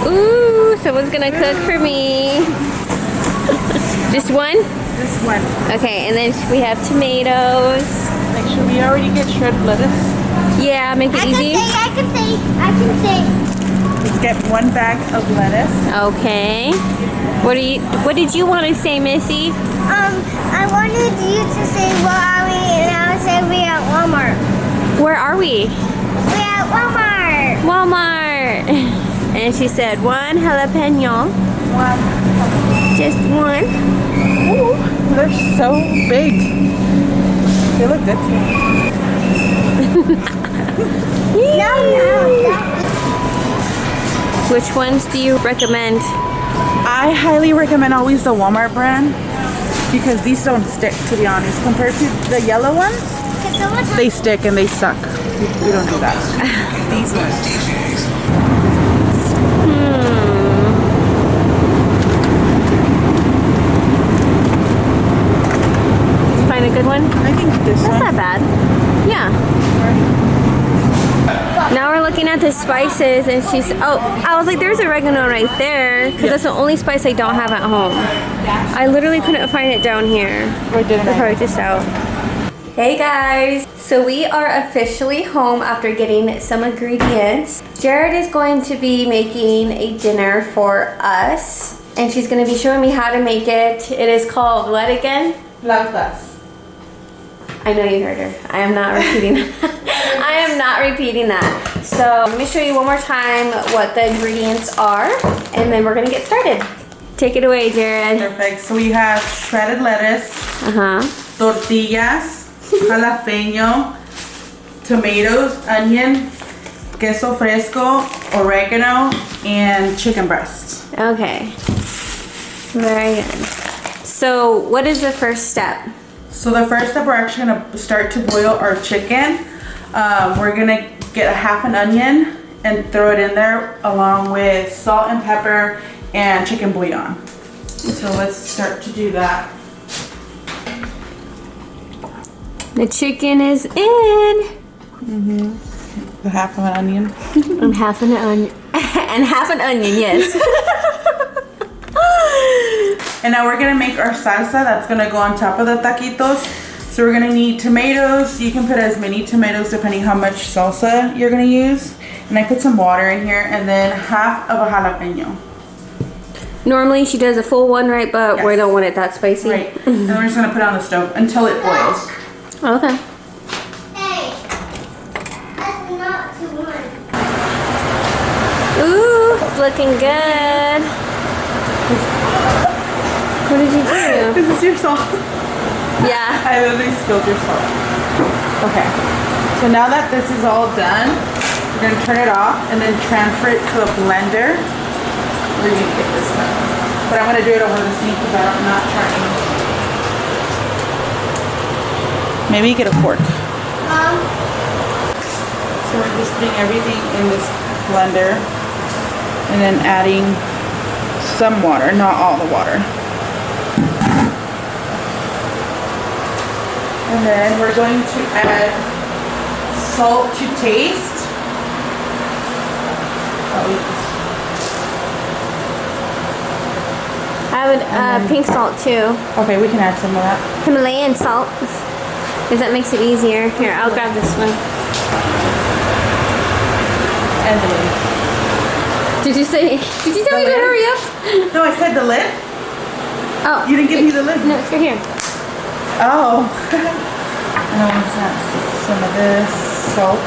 Ooh, someone's gonna cook for me. Just one? Just one. Okay, and then we have tomatoes. Make sure we already get shredded lettuce. Yeah, make it easy. I can say. Let's get one bag of lettuce. Okay. What did you want to say, Missy? I wanted you to say where are we, and I would say we're at Walmart. Where are we? We're at Walmart. Walmart. And she said one jalapeno. One. Just one. Ooh, they're so big. They look good too. No. Which ones do you recommend? I highly recommend always the Walmart brand because these don't stick, to be honest. Compared to the yellow ones, they stick and they suck. We don't do that. These ones. Find a good one? I think this That's one. not bad. Yeah. Now we're looking at the spices and she's, oh, I was like, there's oregano right there because that's the only spice I don't have at home. I literally couldn't find it down here. Where did They're probably just out. Hey guys, so we are officially home after getting some ingredients. Jared is going to be making a dinner for us and she's going to be showing me how to make it. It is called what again? Flautas. I know you heard her. I am not repeating I am not repeating that. So let me show you one more time what the ingredients are and then we're gonna get started. Take it away, Jared. Perfect. So we have shredded lettuce, tortillas, jalapeno, tomatoes, onion, queso fresco, oregano, and chicken breast. Okay. Very good. So what is the first step? So the first step, we're actually gonna start to boil our chicken. We're gonna get a half an onion and throw it in there along with salt and pepper and chicken bouillon. So let's start to do that. The chicken is in. The half of an onion. And half an onion. And half an onion, yes. And now we're gonna make our salsa that's gonna go on top of the taquitos. So we're gonna need tomatoes. You can put as many tomatoes depending how much salsa you're gonna use. And I put some water in here and then half of a jalapeno. Normally she does a full one, right? But Yes. we don't want it that spicy. Right. And we're just gonna put it on the stove until it boils. Okay. Hey, that's not too much. Ooh, it's looking good. What did you do? This is your salt. Yeah. I literally spilled your salt. Okay. So now that this is all done, we're gonna turn it off and then transfer it to a blender. We're gonna get this done. But I'm gonna do it over the sink because I'm not trying. Maybe get a fork. So we're just putting everything in this blender and then adding some water, not all the water. And then we're going to add salt to taste. I would pink salt too. Okay, we can add some of that. Himalayan salt. Because that makes it easier. Here, I'll grab this one. And the lid. Did you tell me to hurry up? No, I said the lid. Oh. You didn't give me the lid. No, it's right here. Oh. And I want to add some of this salt.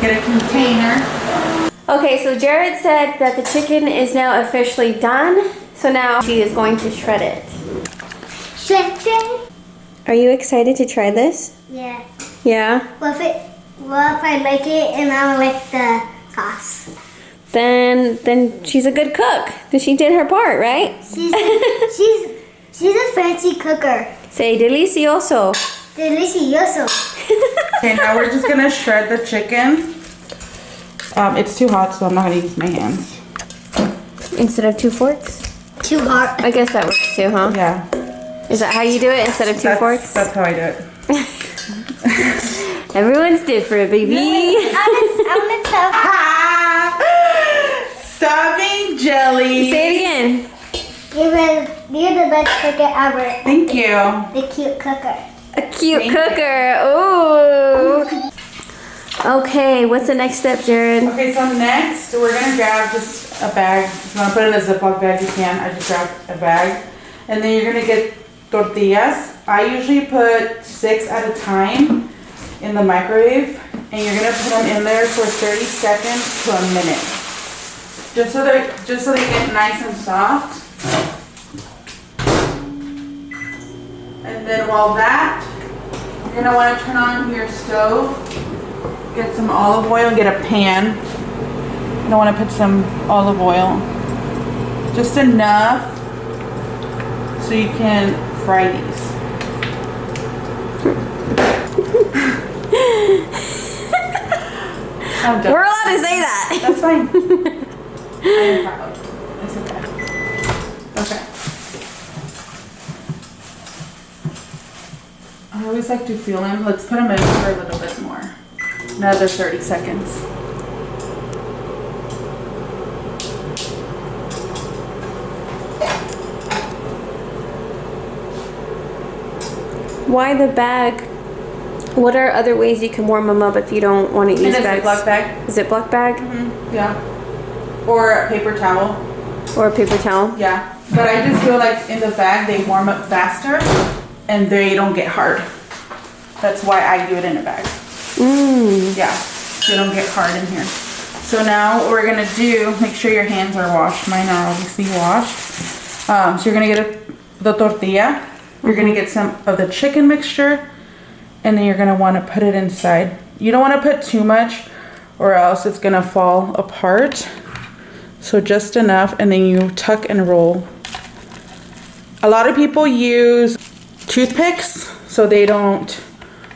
Get a container. Okay, so Jared said that the chicken is now officially done. So now she is going to shred it. Shred? Are you excited to try this? Yeah. Yeah? What if I like it and I don't like the sauce. Then she's a good cook. She did her part, right? She's a fancy cooker. Say delicioso. Delicioso. Okay, now we're just gonna shred the chicken. It's too hot, so I'm not gonna use my hands. Instead of 2 forks? Too hot. I guess that works too, huh? Yeah. Is that how you do it instead of 2 forks? That's how I do it. Everyone's different, baby. I'm gonna tell. Stop being jelly. Say it again. You're the best cooker ever. Thank you. The cute cooker. A cute Thank you. cooker. Ooh. Okay, what's the next step, Jared? Okay, so next we're gonna grab just a bag. If you wanna put it in a Ziploc bag, you can. I just grabbed a bag. And then you're gonna get tortillas. I usually put 6 at a time in the microwave. And you're gonna put them in there for 30 seconds to a minute. Just so they get nice and soft. And then while you're gonna wanna turn on your stove. Get some olive oil, get a pan. I don't want to put some olive oil. Just enough so you can fry these. I'm done. We're allowed to say that. That's fine. I am proud. It's okay. Okay. I always like to feel them. Let's put them in for a little bit more. Another 30 seconds. Why the bag? What are other ways you can warm them up if you don't want to use In a bags? Ziploc bag. Ziploc bag? Yeah. Or a paper towel. Or a paper towel? Yeah. But I just feel like in the bag they warm up faster and they don't get hard. That's why I do it in a bag. Yeah, they don't get hard in here. So now what we're gonna do, make sure your hands are washed. Mine are obviously washed. So you're gonna get the tortilla. You're gonna get some of the chicken mixture, and then you're gonna wanna put it inside. You don't wanna put too much or else it's gonna fall apart. So just enough, and then you tuck and roll. A lot of people use toothpicks so they don't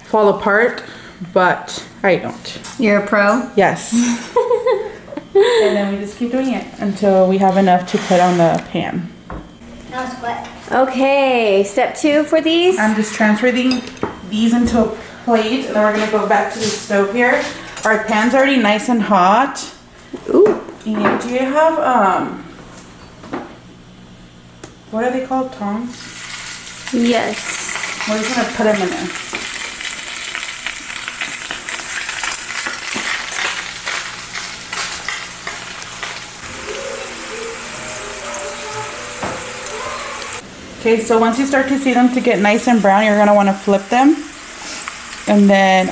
fall apart, but I don't. You're a pro? Yes. And then we just keep doing it until we have enough to put on the pan. That was quick. Okay, step 2 for these. I'm just transferring these into a plate, and then we're gonna go back to the stove here. Our pan's already nice and hot. Ooh. And do you have, what are they called? Tongs? Yes. We're just gonna put them in there. Okay, so once you start to see them to get nice and brown, you're gonna wanna flip them. And then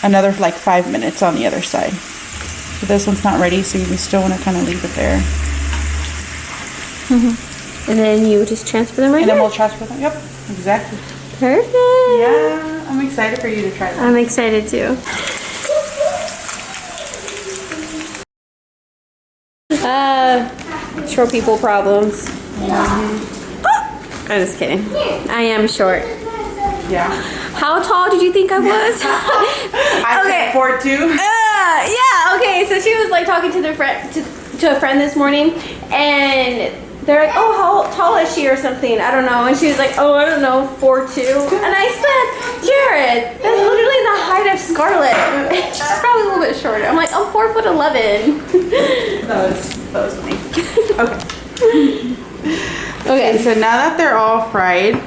another like 5 minutes on the other side. So this one's not ready, so you still wanna kinda leave it there. And then you just transfer them right And then here? we'll transfer them, yep, exactly. Perfect. Yeah, I'm excited for you to try that. I'm excited too. Short people problems. I'm just kidding. I am short. Yeah. How tall did you think I was? I Okay. said 4'2". Yeah, okay. So she was like talking to to a friend this morning, and they're like, "Oh, how tall is she or something?" I don't know. And she was like, "Oh, I don't know, 4'2". And I said, "Jared, that's literally the height of Scarlett. She's probably a little bit shorter." I'm like, "I'm 4'11". That was me. Okay. Okay, so now that they're all fried,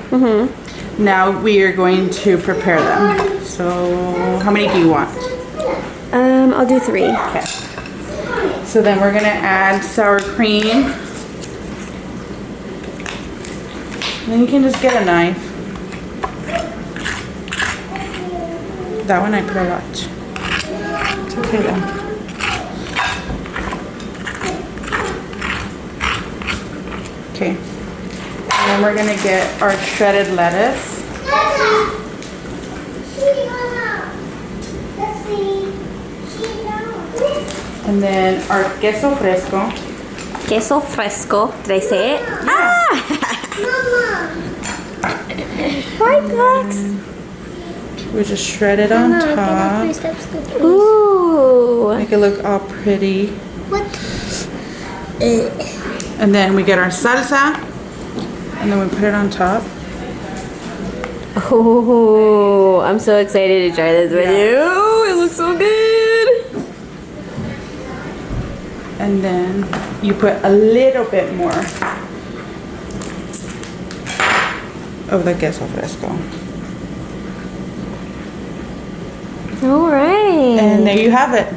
now we are going to prepare them. So, how many do you want? I'll do 3. Okay. So then we're gonna add sour cream. And then you can just get a knife. That one I put a lot. It's okay though. Okay. And then we're gonna get our shredded lettuce. And then our queso fresco. Queso fresco. Did I say it? Ah! Hi, Max. We just shred it on top. Ooh. Make it look all pretty. What? And then we get our salsa. And then we put it on top. Oh, I'm so excited to try this with you. It looks so good. And then you put a little bit more of the queso fresco. All right. And there you have it.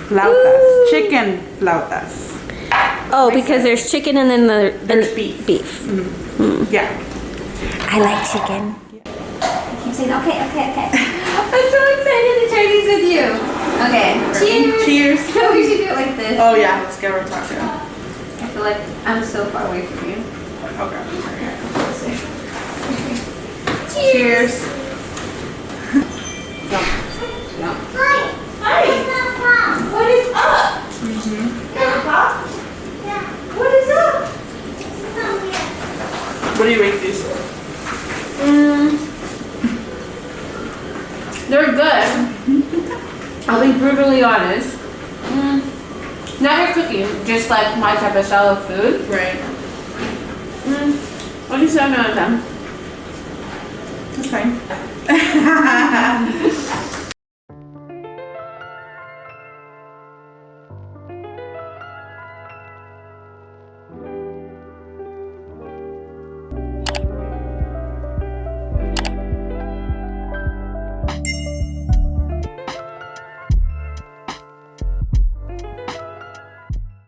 Flautas. Chicken flautas. Oh, because there's chicken and then There's beef. Beef. Yeah. I like chicken. I keep saying okay. I'm so excited to try these with you. Okay. Cheers. Cheers. We should do it like this. Oh yeah, let's get our taco. I feel like I'm so far away from you. Okay. Cheers. Hi. What is up? What is up? What do you rate these? They're good. I'll be brutally honest. Not your cooking, just like my type of style of food. Right. What do you say on 10? That's fine.